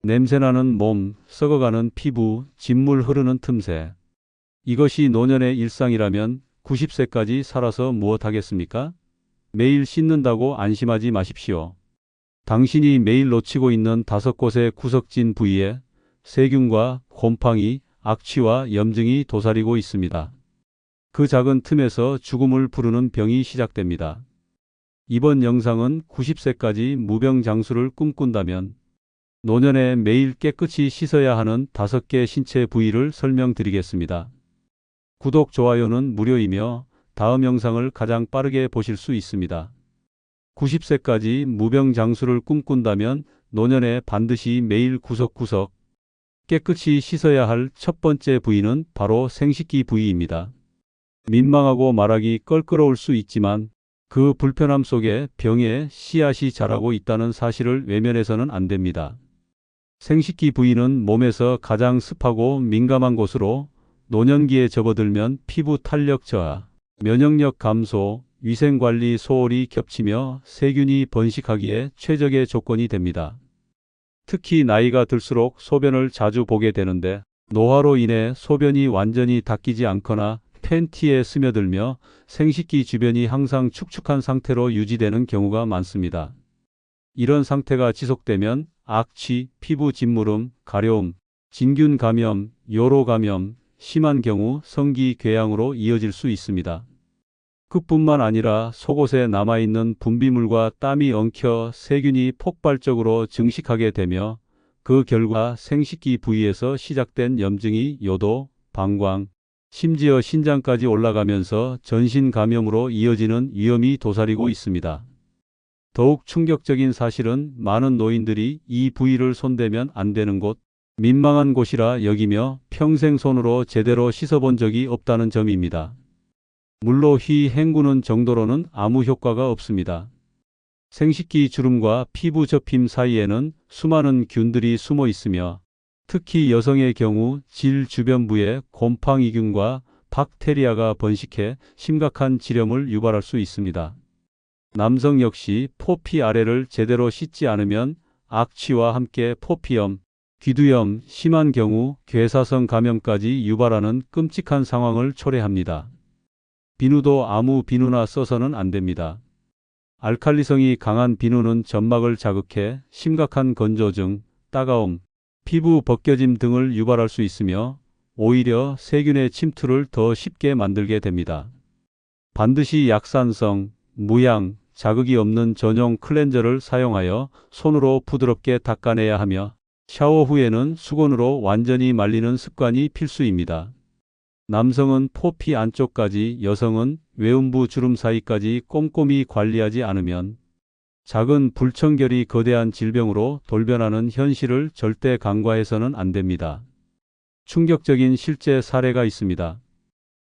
냄새나는 몸, 썩어가는 피부, 진물 흐르는 틈새. 이것이 노년의 일상이라면 90세까지 살아서 무엇하겠습니까? 매일 씻는다고 안심하지 마십시오. 당신이 매일 놓치고 있는 5곳의 구석진 부위에 세균과 곰팡이, 악취와 염증이 도사리고 있습니다. 그 작은 틈에서 죽음을 부르는 병이 시작됩니다. 이번 영상은 90세까지 무병장수를 꿈꾼다면 노년에 매일 깨끗이 씻어야 하는 5개 신체 부위를 설명드리겠습니다. 구독, 좋아요는 무료이며 다음 영상을 가장 빠르게 보실 수 있습니다. 90세까지 무병장수를 꿈꾼다면 노년에 반드시 매일 구석구석 깨끗이 씻어야 할 첫 번째 부위는 바로 생식기 부위입니다. 민망하고 말하기 껄끄러울 수 있지만 그 불편함 속에 병의 씨앗이 자라고 있다는 사실을 외면해서는 안 됩니다. 생식기 부위는 몸에서 가장 습하고 민감한 곳으로 노년기에 접어들면 피부 탄력 저하, 면역력 감소, 위생관리 소홀히 겹치며 세균이 번식하기에 최적의 조건이 됩니다. 특히 나이가 들수록 소변을 자주 보게 되는데 노화로 인해 소변이 완전히 닦이지 않거나 팬티에 스며들며 생식기 주변이 항상 축축한 상태로 유지되는 경우가 많습니다. 이런 상태가 지속되면 악취, 피부 진물음, 가려움, 진균 감염, 요로 감염, 심한 경우 성기 궤양으로 이어질 수 있습니다. 그뿐만 아니라 속옷에 남아있는 분비물과 땀이 엉켜 세균이 폭발적으로 증식하게 되며 그 결과 생식기 부위에서 시작된 염증이 요도, 방광, 심지어 신장까지 올라가면서 전신 감염으로 이어지는 위험이 도사리고 있습니다. 더욱 충격적인 사실은 많은 노인들이 이 부위를 손대면 안 되는 곳, 민망한 곳이라 여기며 평생 손으로 제대로 씻어본 적이 없다는 점입니다. 물로 휘 헹구는 정도로는 아무 효과가 없습니다. 생식기 주름과 피부 접힘 사이에는 수많은 균들이 숨어 있으며 특히 여성의 경우 질 주변부에 곰팡이균과 박테리아가 번식해 심각한 질염을 유발할 수 있습니다. 남성 역시 포피 아래를 제대로 씻지 않으면 악취와 함께 포피염, 귀두염, 심한 경우 괴사성 감염까지 유발하는 끔찍한 상황을 초래합니다. 비누도 아무 비누나 써서는 안 됩니다. 알칼리성이 강한 비누는 점막을 자극해 심각한 건조증, 따가움, 피부 벗겨짐 등을 유발할 수 있으며 오히려 세균의 침투를 더 쉽게 만들게 됩니다. 반드시 약산성, 무향, 자극이 없는 전용 클렌저를 사용하여 손으로 부드럽게 닦아내야 하며 샤워 후에는 수건으로 완전히 말리는 습관이 필수입니다. 남성은 포피 안쪽까지, 여성은 외음부 주름 사이까지 꼼꼼히 관리하지 않으면 작은 불청결이 거대한 질병으로 돌변하는 현실을 절대 간과해서는 안 됩니다. 충격적인 실제 사례가 있습니다.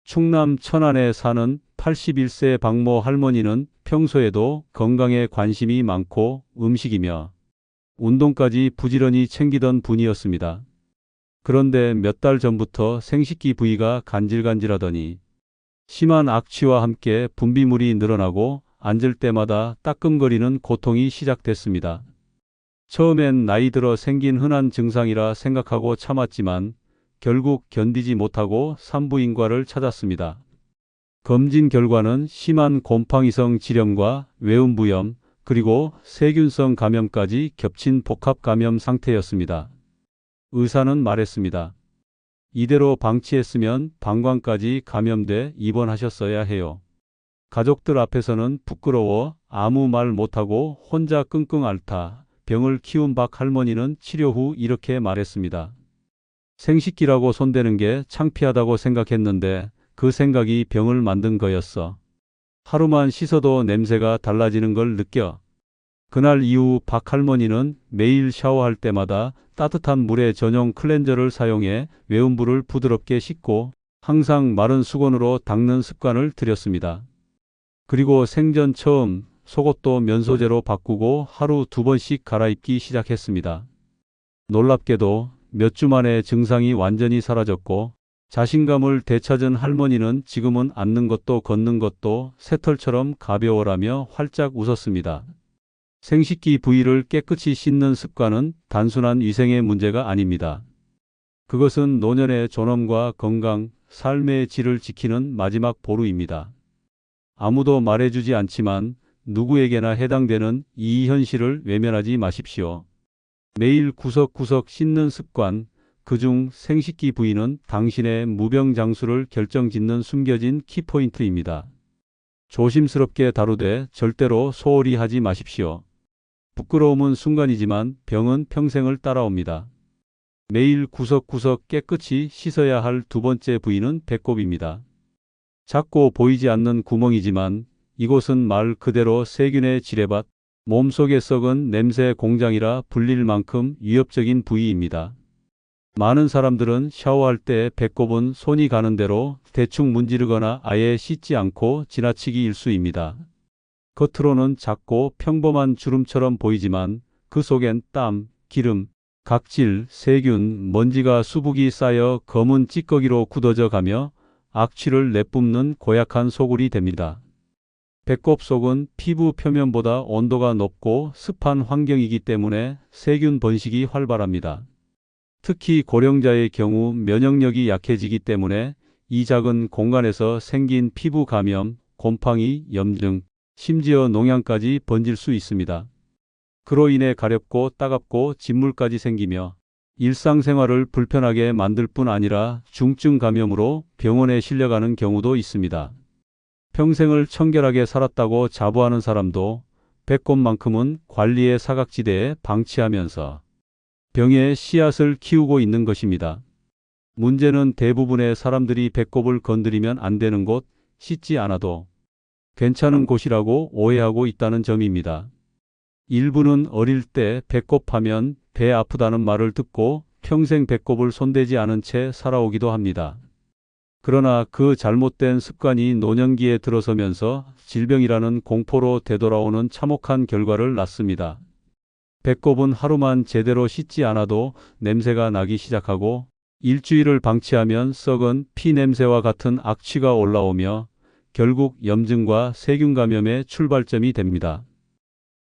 충남 천안에 사는 81세 박모 할머니는 평소에도 건강에 관심이 많고 음식이며 운동까지 부지런히 챙기던 분이었습니다. 그런데 몇 달 전부터 생식기 부위가 간질간질하더니 심한 악취와 함께 분비물이 늘어나고 앉을 때마다 따끔거리는 고통이 시작됐습니다. 처음엔 나이 들어 생긴 흔한 증상이라 생각하고 참았지만 결국 견디지 못하고 산부인과를 찾았습니다. 검진 결과는 심한 곰팡이성 질염과 외음부염 그리고 세균성 감염까지 겹친 복합 감염 상태였습니다. 의사는 말했습니다. 이대로 방치했으면 방광까지 감염돼 입원하셨어야 해요. 가족들 앞에서는 부끄러워 아무 말 못하고 혼자 끙끙 앓다 병을 키운 박 할머니는 치료 후 이렇게 말했습니다. 생식기라고 손대는 게 창피하다고 생각했는데 그 생각이 병을 만든 거였어. 하루만 씻어도 냄새가 달라지는 걸 느껴. 그날 이후 박 할머니는 매일 샤워할 때마다 따뜻한 물에 전용 클렌저를 사용해 외음부를 부드럽게 씻고 항상 마른 수건으로 닦는 습관을 들였습니다. 그리고 생전 처음 속옷도 면소재로 바꾸고 하루 2번씩 갈아입기 시작했습니다. 놀랍게도 몇 주 만에 증상이 완전히 사라졌고 자신감을 되찾은 할머니는 지금은 앉는 것도 걷는 것도 새털처럼 가벼워라며 활짝 웃었습니다. 생식기 부위를 깨끗이 씻는 습관은 단순한 위생의 문제가 아닙니다. 그것은 노년의 존엄과 건강, 삶의 질을 지키는 마지막 보루입니다. 아무도 말해주지 않지만 누구에게나 해당되는 이 현실을 외면하지 마십시오. 매일 구석구석 씻는 습관, 그중 생식기 부위는 당신의 무병장수를 결정짓는 숨겨진 키포인트입니다. 조심스럽게 다루되 절대로 소홀히 하지 마십시오. 부끄러움은 순간이지만 병은 평생을 따라옵니다. 매일 구석구석 깨끗이 씻어야 할 두 번째 부위는 배꼽입니다. 작고 보이지 않는 구멍이지만 이곳은 말 그대로 세균의 지뢰밭, 몸속에 썩은 냄새 공장이라 불릴 만큼 위협적인 부위입니다. 많은 사람들은 샤워할 때 배꼽은 손이 가는 대로 대충 문지르거나 아예 씻지 않고 지나치기 일쑤입니다. 겉으로는 작고 평범한 주름처럼 보이지만 그 속엔 땀, 기름, 각질, 세균, 먼지가 수북이 쌓여 검은 찌꺼기로 굳어져 가며 악취를 내뿜는 고약한 소굴이 됩니다. 배꼽 속은 피부 표면보다 온도가 높고 습한 환경이기 때문에 세균 번식이 활발합니다. 특히 고령자의 경우 면역력이 약해지기 때문에 이 작은 공간에서 생긴 피부 감염, 곰팡이, 염증, 심지어 농양까지 번질 수 있습니다. 그로 인해 가렵고 따갑고 진물까지 생기며 일상생활을 불편하게 만들 뿐 아니라 중증 감염으로 병원에 실려가는 경우도 있습니다. 평생을 청결하게 살았다고 자부하는 사람도 배꼽만큼은 관리의 사각지대에 방치하면서 병의 씨앗을 키우고 있는 것입니다. 문제는 대부분의 사람들이 배꼽을 건드리면 안 되는 곳, 씻지 않아도 괜찮은 곳이라고 오해하고 있다는 점입니다. 일부는 어릴 때 배꼽하면 배 아프다는 말을 듣고 평생 배꼽을 손대지 않은 채 살아오기도 합니다. 그러나 그 잘못된 습관이 노년기에 들어서면서 질병이라는 공포로 되돌아오는 참혹한 결과를 낳습니다. 배꼽은 하루만 제대로 씻지 않아도 냄새가 나기 시작하고 일주일을 방치하면 썩은 피 냄새와 같은 악취가 올라오며 결국 염증과 세균 감염의 출발점이 됩니다.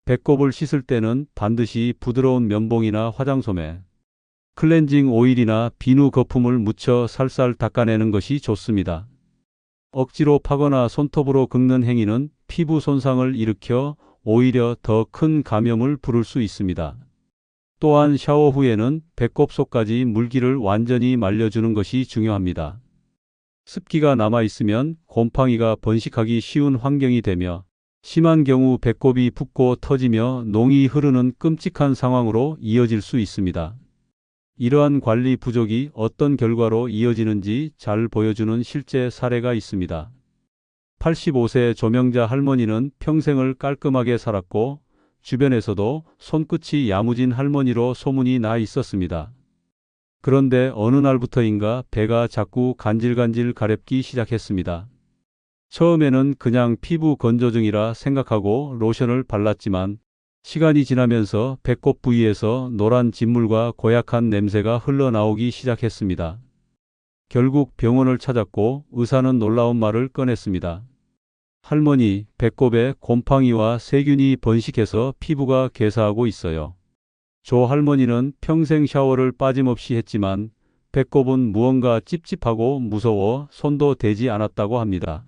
배꼽을 씻을 때는 반드시 부드러운 면봉이나 화장솜에 클렌징 오일이나 비누 거품을 묻혀 살살 닦아내는 것이 좋습니다. 억지로 파거나 손톱으로 긁는 행위는 피부 손상을 일으켜 오히려 더 큰 감염을 부를 수 있습니다. 또한 샤워 후에는 배꼽 속까지 물기를 완전히 말려주는 것이 중요합니다. 습기가 남아있으면 곰팡이가 번식하기 쉬운 환경이 되며 심한 경우 배꼽이 붓고 터지며 농이 흐르는 끔찍한 상황으로 이어질 수 있습니다. 이러한 관리 부족이 어떤 결과로 이어지는지 잘 보여주는 실제 사례가 있습니다. 85세 조명자 할머니는 평생을 깔끔하게 살았고 주변에서도 손끝이 야무진 할머니로 소문이 나 있었습니다. 그런데 어느 날부터인가 배가 자꾸 간질간질 가렵기 시작했습니다. 처음에는 그냥 피부 건조증이라 생각하고 로션을 발랐지만 시간이 지나면서 배꼽 부위에서 노란 진물과 고약한 냄새가 흘러나오기 시작했습니다. 결국 병원을 찾았고 의사는 놀라운 말을 꺼냈습니다. 할머니, 배꼽에 곰팡이와 세균이 번식해서 피부가 괴사하고 있어요. 조 할머니는 평생 샤워를 빠짐없이 했지만 배꼽은 무언가 찝찝하고 무서워 손도 대지 않았다고 합니다.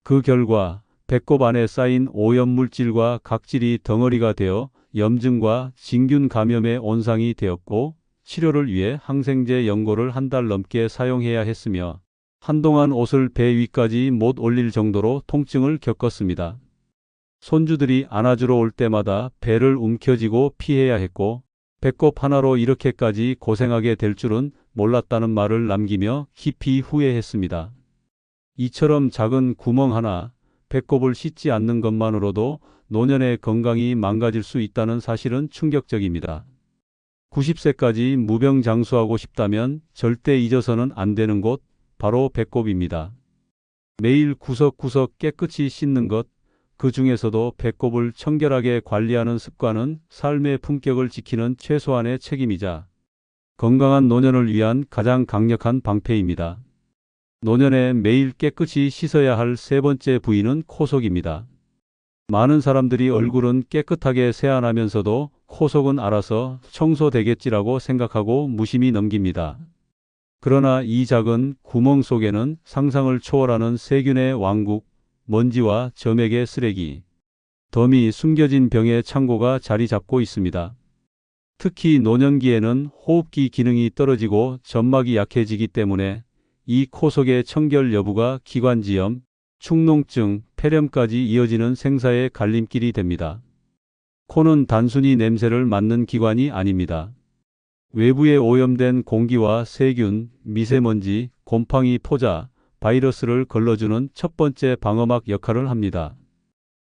그 결과 배꼽 안에 쌓인 오염물질과 각질이 덩어리가 되어 염증과 진균 감염의 온상이 되었고 치료를 위해 항생제 연고를 한 달 넘게 사용해야 했으며 한동안 옷을 배 위까지 못 올릴 정도로 통증을 겪었습니다. 손주들이 안아주러 올 때마다 배를 움켜쥐고 피해야 했고 배꼽 하나로 이렇게까지 고생하게 될 줄은 몰랐다는 말을 남기며 깊이 후회했습니다. 이처럼 작은 구멍 하나, 배꼽을 씻지 않는 것만으로도 노년의 건강이 망가질 수 있다는 사실은 충격적입니다. 90세까지 무병장수하고 싶다면 절대 잊어서는 안 되는 곳, 바로 배꼽입니다. 매일 구석구석 깨끗이 씻는 것, 그 중에서도 배꼽을 청결하게 관리하는 습관은 삶의 품격을 지키는 최소한의 책임이자 건강한 노년을 위한 가장 강력한 방패입니다. 노년에 매일 깨끗이 씻어야 할 세 번째 부위는 코 속입니다. 많은 사람들이 얼굴은 깨끗하게 세안하면서도 코 속은 알아서 청소되겠지라고 생각하고 무심히 넘깁니다. 그러나 이 작은 구멍 속에는 상상을 초월하는 세균의 왕국, 먼지와 점액의 쓰레기, 덤이 숨겨진 병의 창고가 자리 잡고 있습니다. 특히 노년기에는 호흡기 기능이 떨어지고 점막이 약해지기 때문에 이 코 속의 청결 여부가 기관지염, 축농증, 폐렴까지 이어지는 생사의 갈림길이 됩니다. 코는 단순히 냄새를 맡는 기관이 아닙니다. 외부에 오염된 공기와 세균, 미세먼지, 곰팡이 포자, 바이러스를 걸러주는 첫 번째 방어막 역할을 합니다.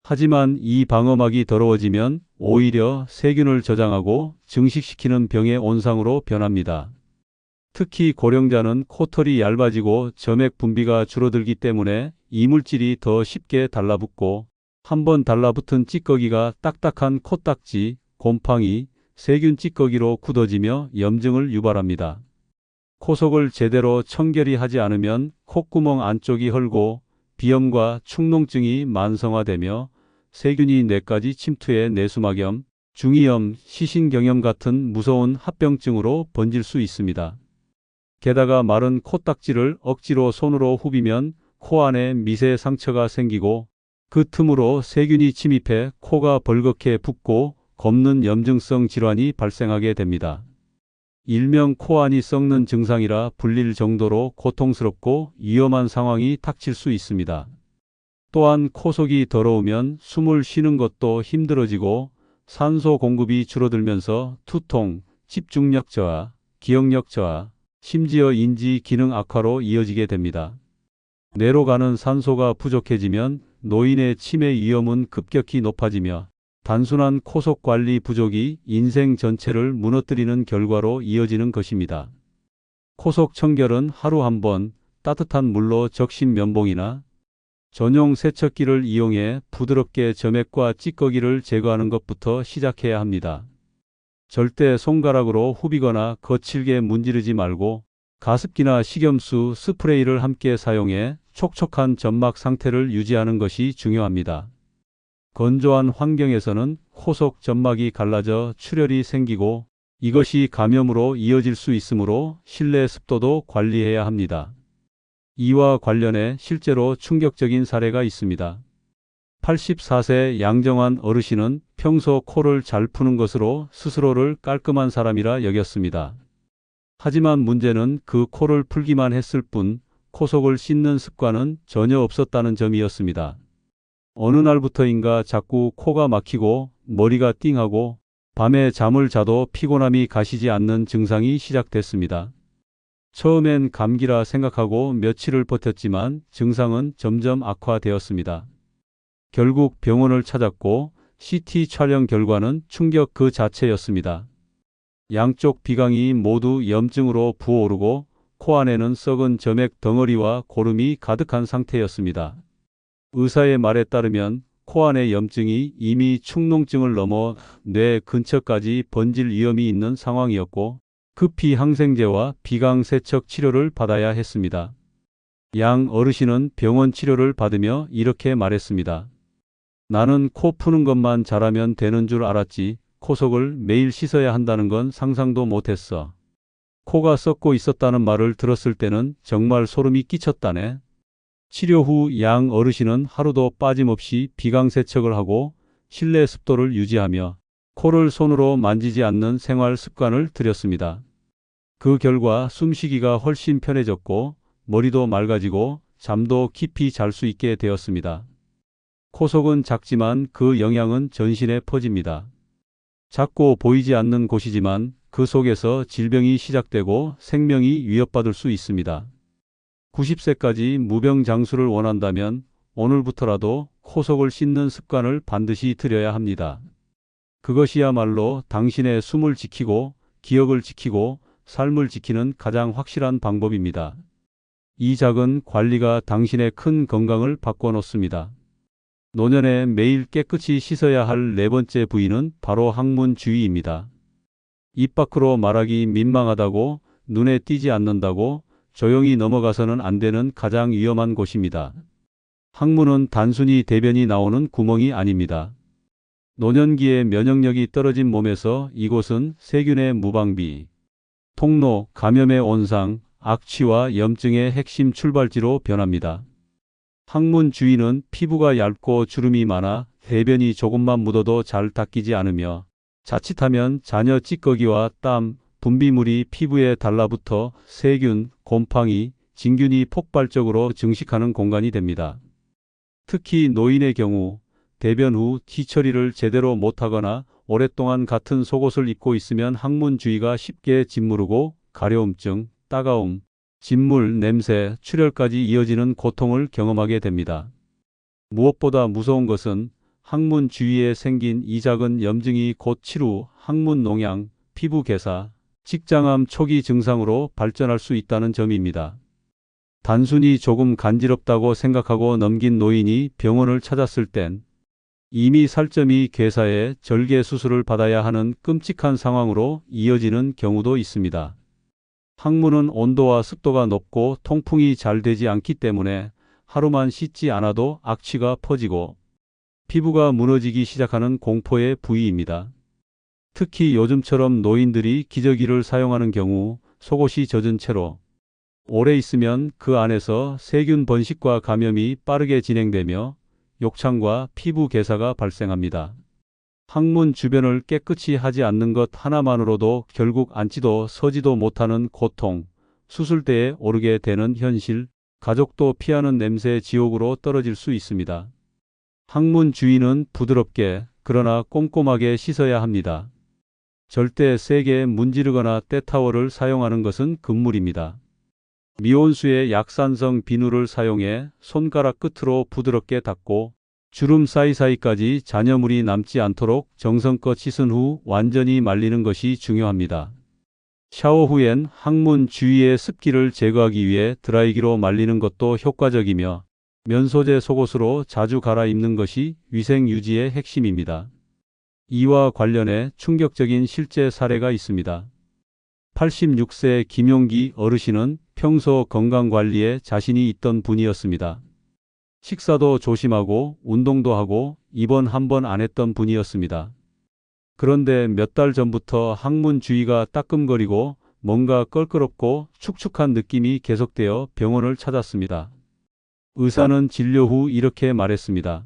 하지만 이 방어막이 더러워지면 오히려 세균을 저장하고 증식시키는 병의 온상으로 변합니다. 특히 고령자는 코털이 얇아지고 점액 분비가 줄어들기 때문에 이물질이 더 쉽게 달라붙고 한번 달라붙은 찌꺼기가 딱딱한 코딱지, 곰팡이, 세균 찌꺼기로 굳어지며 염증을 유발합니다. 코 속을 제대로 청결히 하지 않으면 콧구멍 안쪽이 헐고 비염과 축농증이 만성화되며 세균이 뇌까지 침투해 뇌수막염, 중이염, 시신경염 같은 무서운 합병증으로 번질 수 있습니다. 게다가 마른 코딱지를 억지로 손으로 후비면 코 안에 미세 상처가 생기고 그 틈으로 세균이 침입해 코가 벌겋게 붓고 검는 염증성 질환이 발생하게 됩니다. 일명 코 안이 썩는 증상이라 불릴 정도로 고통스럽고 위험한 상황이 닥칠 수 있습니다. 또한 코 속이 더러우면 숨을 쉬는 것도 힘들어지고 산소 공급이 줄어들면서 두통, 집중력 저하, 기억력 저하, 심지어 인지 기능 악화로 이어지게 됩니다. 뇌로 가는 산소가 부족해지면 노인의 치매 위험은 급격히 높아지며 단순한 코 속 관리 부족이 인생 전체를 무너뜨리는 결과로 이어지는 것입니다. 코 속 청결은 하루 한 번 따뜻한 물로 적신 면봉이나 전용 세척기를 이용해 부드럽게 점액과 찌꺼기를 제거하는 것부터 시작해야 합니다. 절대 손가락으로 후비거나 거칠게 문지르지 말고 가습기나 식염수, 스프레이를 함께 사용해 촉촉한 점막 상태를 유지하는 것이 중요합니다. 건조한 환경에서는 코 속 점막이 갈라져 출혈이 생기고 이것이 감염으로 이어질 수 있으므로 실내 습도도 관리해야 합니다. 이와 관련해 실제로 충격적인 사례가 있습니다. 84세 양정환 어르신은 평소 코를 잘 푸는 것으로 스스로를 깔끔한 사람이라 여겼습니다. 하지만 문제는 그 코를 풀기만 했을 뿐 코 속을 씻는 습관은 전혀 없었다는 점이었습니다. 어느 날부터인가 자꾸 코가 막히고 머리가 띵하고 밤에 잠을 자도 피곤함이 가시지 않는 증상이 시작됐습니다. 처음엔 감기라 생각하고 며칠을 버텼지만 증상은 점점 악화되었습니다. 결국 병원을 찾았고 CT 촬영 결과는 충격 그 자체였습니다. 양쪽 비강이 모두 염증으로 부어오르고 코 안에는 썩은 점액 덩어리와 고름이 가득한 상태였습니다. 의사의 말에 따르면 코 안의 염증이 이미 축농증을 넘어 뇌 근처까지 번질 위험이 있는 상황이었고 급히 항생제와 비강 세척 치료를 받아야 했습니다. 양 어르신은 병원 치료를 받으며 이렇게 말했습니다. 나는 코 푸는 것만 잘하면 되는 줄 알았지 코 속을 매일 씻어야 한다는 건 상상도 못했어. 코가 썩고 있었다는 말을 들었을 때는 정말 소름이 끼쳤다네. 치료 후 양 어르신은 하루도 빠짐없이 비강 세척을 하고 실내 습도를 유지하며 코를 손으로 만지지 않는 생활 습관을 들였습니다. 그 결과 숨쉬기가 훨씬 편해졌고 머리도 맑아지고 잠도 깊이 잘 수 있게 되었습니다. 코 속은 작지만 그 영향은 전신에 퍼집니다. 작고 보이지 않는 곳이지만 그 속에서 질병이 시작되고 생명이 위협받을 수 있습니다. 90세까지 무병장수를 원한다면 오늘부터라도 코 속을 씻는 습관을 반드시 들여야 합니다. 그것이야말로 당신의 숨을 지키고 기억을 지키고 삶을 지키는 가장 확실한 방법입니다. 이 작은 관리가 당신의 큰 건강을 바꿔놓습니다. 노년에 매일 깨끗이 씻어야 할 네 번째 부위는 바로 항문 주위입니다. 입 밖으로 말하기 민망하다고 눈에 띄지 않는다고 조용히 넘어가서는 안 되는 가장 위험한 곳입니다. 항문은 단순히 대변이 나오는 구멍이 아닙니다. 노년기에 면역력이 떨어진 몸에서 이곳은 세균의 무방비, 통로, 감염의 온상, 악취와 염증의 핵심 출발지로 변합니다. 항문 주위는 피부가 얇고 주름이 많아 대변이 조금만 묻어도 잘 닦이지 않으며 자칫하면 잔여 찌꺼기와 땀, 분비물이 피부에 달라붙어 세균, 곰팡이, 진균이 폭발적으로 증식하는 공간이 됩니다. 특히 노인의 경우 대변 후 뒤처리를 제대로 못하거나 오랫동안 같은 속옷을 입고 있으면 항문 주위가 쉽게 짓무르고 가려움증, 따가움, 진물, 냄새, 출혈까지 이어지는 고통을 경험하게 됩니다. 무엇보다 무서운 것은 항문 주위에 생긴 이 작은 염증이 곧 치루, 항문 농양, 피부 괴사, 직장암 초기 증상으로 발전할 수 있다는 점입니다. 단순히 조금 간지럽다고 생각하고 넘긴 노인이 병원을 찾았을 땐 이미 살점이 괴사해 절개 수술을 받아야 하는 끔찍한 상황으로 이어지는 경우도 있습니다. 항문은 온도와 습도가 높고 통풍이 잘 되지 않기 때문에 하루만 씻지 않아도 악취가 퍼지고 피부가 무너지기 시작하는 공포의 부위입니다. 특히 요즘처럼 노인들이 기저귀를 사용하는 경우 속옷이 젖은 채로 오래 있으면 그 안에서 세균 번식과 감염이 빠르게 진행되며 욕창과 피부 괴사가 발생합니다. 항문 주변을 깨끗이 하지 않는 것 하나만으로도 결국 앉지도 서지도 못하는 고통, 수술대에 오르게 되는 현실, 가족도 피하는 냄새 지옥으로 떨어질 수 있습니다. 항문 주위는 부드럽게 그러나 꼼꼼하게 씻어야 합니다. 절대 세게 문지르거나 때타월을 사용하는 것은 금물입니다. 미온수의 약산성 비누를 사용해 손가락 끝으로 부드럽게 닦고 주름 사이사이까지 잔여물이 남지 않도록 정성껏 씻은 후 완전히 말리는 것이 중요합니다. 샤워 후엔 항문 주위의 습기를 제거하기 위해 드라이기로 말리는 것도 효과적이며 면소재 속옷으로 자주 갈아입는 것이 위생 유지의 핵심입니다. 이와 관련해 충격적인 실제 사례가 있습니다. 86세 김용기 어르신은 평소 건강관리에 자신이 있던 분이었습니다. 식사도 조심하고 운동도 하고 입원 한 번 안 했던 분이었습니다. 그런데 몇 달 전부터 항문 주위가 따끔거리고 뭔가 껄끄럽고 축축한 느낌이 계속되어 병원을 찾았습니다. 의사는 진료 후 이렇게 말했습니다.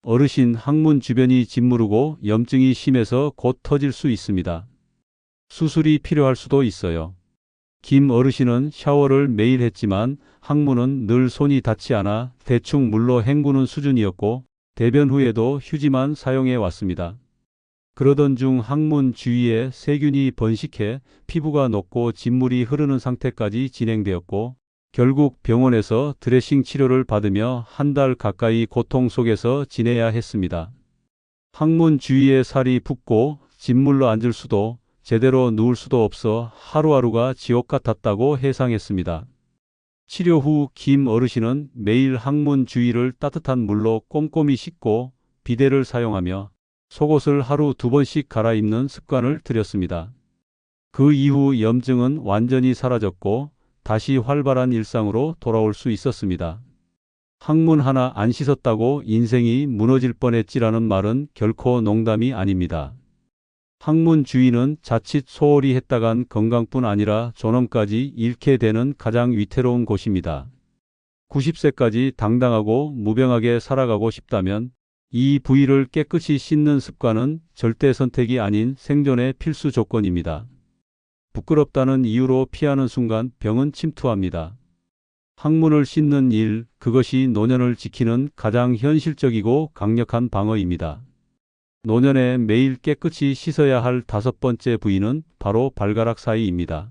어르신, 항문 주변이 짓무르고 염증이 심해서 곧 터질 수 있습니다. 수술이 필요할 수도 있어요. 김 어르신은 샤워를 매일 했지만 항문은 늘 손이 닿지 않아 대충 물로 헹구는 수준이었고 대변 후에도 휴지만 사용해 왔습니다. 그러던 중 항문 주위에 세균이 번식해 피부가 녹고 진물이 흐르는 상태까지 진행되었고 결국 병원에서 드레싱 치료를 받으며 한 달 가까이 고통 속에서 지내야 했습니다. 항문 주위에 살이 붓고 진물로 앉을 수도 제대로 누울 수도 없어 하루하루가 지옥 같았다고 해상했습니다. 치료 후 김 어르신은 매일 항문 주위를 따뜻한 물로 꼼꼼히 씻고 비데를 사용하며 속옷을 하루 2번씩 갈아입는 습관을 들였습니다. 그 이후 염증은 완전히 사라졌고 다시 활발한 일상으로 돌아올 수 있었습니다. 항문 하나 안 씻었다고 인생이 무너질 뻔했지라는 말은 결코 농담이 아닙니다. 항문 주위는 자칫 소홀히 했다간 건강뿐 아니라 존엄까지 잃게 되는 가장 위태로운 곳입니다. 90세까지 당당하고 무병하게 살아가고 싶다면 이 부위를 깨끗이 씻는 습관은 절대 선택이 아닌 생존의 필수 조건입니다. 부끄럽다는 이유로 피하는 순간 병은 침투합니다. 항문을 씻는 일, 그것이 노년을 지키는 가장 현실적이고 강력한 방어입니다. 노년에 매일 깨끗이 씻어야 할 5번째 부위는 바로 발가락 사이입니다.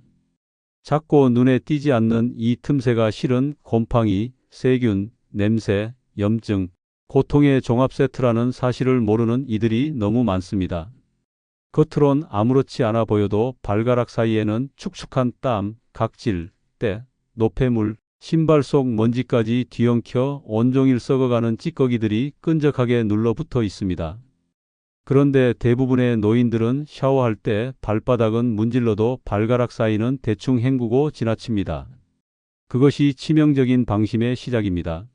작고 눈에 띄지 않는 이 틈새가 실은 곰팡이, 세균, 냄새, 염증, 고통의 종합 세트라는 사실을 모르는 이들이 너무 많습니다. 겉으론 아무렇지 않아 보여도 발가락 사이에는 축축한 땀, 각질, 때, 노폐물, 신발 속 먼지까지 뒤엉켜 온종일 썩어가는 찌꺼기들이 끈적하게 눌러붙어 있습니다. 그런데 대부분의 노인들은 샤워할 때 발바닥은 문질러도 발가락 사이는 대충 헹구고 지나칩니다. 그것이 치명적인 방심의 시작입니다.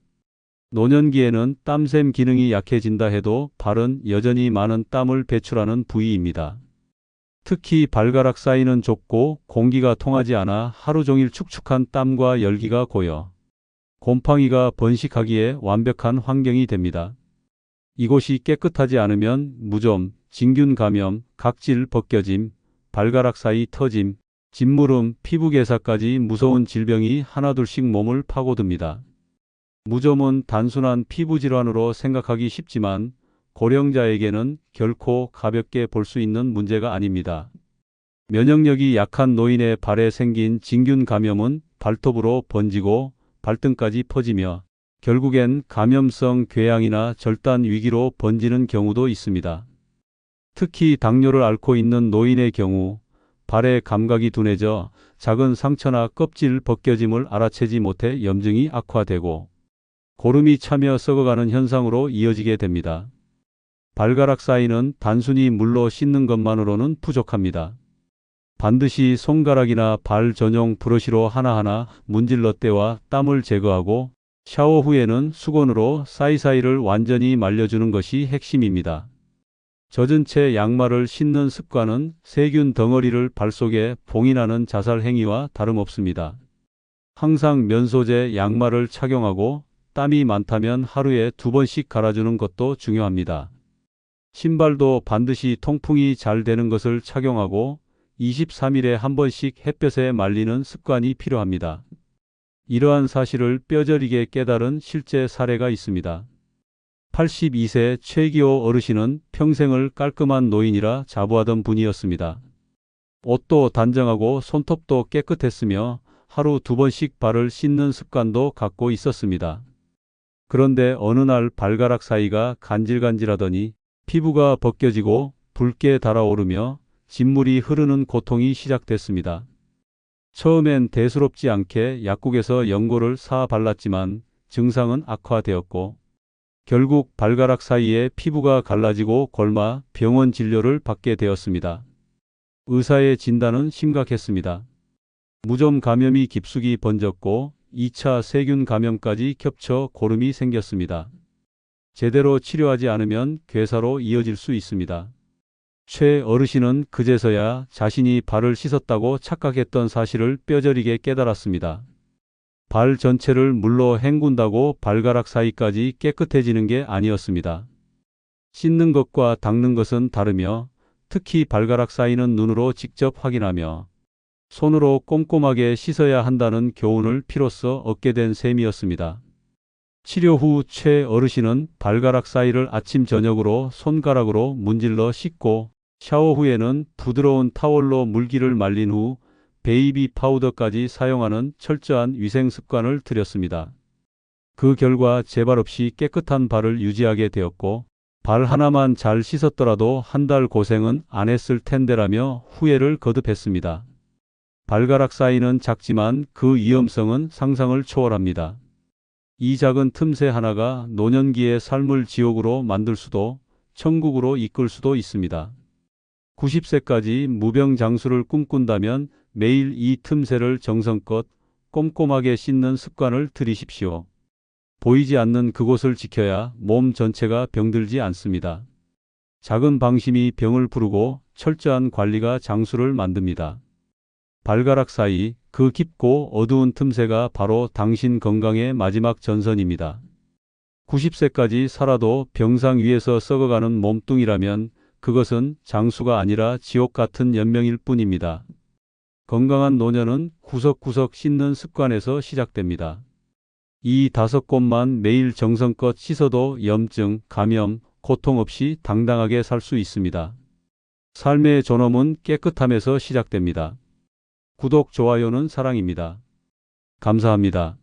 노년기에는 땀샘 기능이 약해진다 해도 발은 여전히 많은 땀을 배출하는 부위입니다. 특히 발가락 사이는 좁고 공기가 통하지 않아 하루 종일 축축한 땀과 열기가 고여 곰팡이가 번식하기에 완벽한 환경이 됩니다. 이곳이 깨끗하지 않으면 무좀, 진균 감염, 각질 벗겨짐, 발가락 사이 터짐, 진무름, 피부괴사까지 무서운 질병이 하나둘씩 몸을 파고듭니다. 무좀은 단순한 피부질환으로 생각하기 쉽지만 고령자에게는 결코 가볍게 볼 수 있는 문제가 아닙니다. 면역력이 약한 노인의 발에 생긴 진균 감염은 발톱으로 번지고 발등까지 퍼지며 결국엔 감염성 궤양이나 절단 위기로 번지는 경우도 있습니다. 특히 당뇨를 앓고 있는 노인의 경우 발의 감각이 둔해져 작은 상처나 껍질 벗겨짐을 알아채지 못해 염증이 악화되고 고름이 차며 썩어가는 현상으로 이어지게 됩니다. 발가락 사이는 단순히 물로 씻는 것만으로는 부족합니다. 반드시 손가락이나 발 전용 브러쉬로 하나하나 문질러 때와 땀을 제거하고 샤워 후에는 수건으로 사이사이를 완전히 말려주는 것이 핵심입니다. 젖은 채 양말을 신는 습관은 세균 덩어리를 발 속에 봉인하는 자살 행위와 다름없습니다. 항상 면소재 양말을 착용하고 땀이 많다면 하루에 2번씩 갈아주는 것도 중요합니다. 신발도 반드시 통풍이 잘 되는 것을 착용하고 23일에 한 번씩 햇볕에 말리는 습관이 필요합니다. 이러한 사실을 뼈저리게 깨달은 실제 사례가 있습니다. 82세 최기호 어르신은 평생을 깔끔한 노인이라 자부하던 분이었습니다. 옷도 단정하고 손톱도 깨끗했으며 하루 2번씩 발을 씻는 습관도 갖고 있었습니다. 그런데 어느 날 발가락 사이가 간질간질하더니 피부가 벗겨지고 붉게 달아오르며 진물이 흐르는 고통이 시작됐습니다. 처음엔 대수롭지 않게 약국에서 연고를 사 발랐지만 증상은 악화되었고 결국 발가락 사이에 피부가 갈라지고 골마 병원 진료를 받게 되었습니다. 의사의 진단은 심각했습니다. 무좀 감염이 깊숙이 번졌고 2차 세균 감염까지 겹쳐 고름이 생겼습니다. 제대로 치료하지 않으면 괴사로 이어질 수 있습니다. 최 어르신은 그제서야 자신이 발을 씻었다고 착각했던 사실을 뼈저리게 깨달았습니다. 발 전체를 물로 헹군다고 발가락 사이까지 깨끗해지는 게 아니었습니다. 씻는 것과 닦는 것은 다르며 특히 발가락 사이는 눈으로 직접 확인하며 손으로 꼼꼼하게 씻어야 한다는 교훈을 피로써 얻게 된 셈이었습니다. 치료 후 최 어르신은 발가락 사이를 아침 저녁으로 손가락으로 문질러 씻고 샤워 후에는 부드러운 타월로 물기를 말린 후 베이비 파우더까지 사용하는 철저한 위생 습관을 들였습니다. 그 결과 재발 없이 깨끗한 발을 유지하게 되었고 발 하나만 잘 씻었더라도 한 달 고생은 안 했을 텐데라며 후회를 거듭했습니다. 발가락 사이는 작지만 그 위험성은 상상을 초월합니다. 이 작은 틈새 하나가 노년기의 삶을 지옥으로 만들 수도 천국으로 이끌 수도 있습니다. 90세까지 무병장수를 꿈꾼다면 매일 이 틈새를 정성껏 꼼꼼하게 씻는 습관을 들이십시오. 보이지 않는 그곳을 지켜야 몸 전체가 병들지 않습니다. 작은 방심이 병을 부르고 철저한 관리가 장수를 만듭니다. 발가락 사이, 그 깊고 어두운 틈새가 바로 당신 건강의 마지막 전선입니다. 90세까지 살아도 병상 위에서 썩어가는 몸뚱이라면 그것은 장수가 아니라 지옥 같은 연명일 뿐입니다. 건강한 노년은 구석구석 씻는 습관에서 시작됩니다. 이 5곳만 매일 정성껏 씻어도 염증, 감염, 고통 없이 당당하게 살 수 있습니다. 삶의 존엄은 깨끗함에서 시작됩니다. 구독, 좋아요는 사랑입니다. 감사합니다.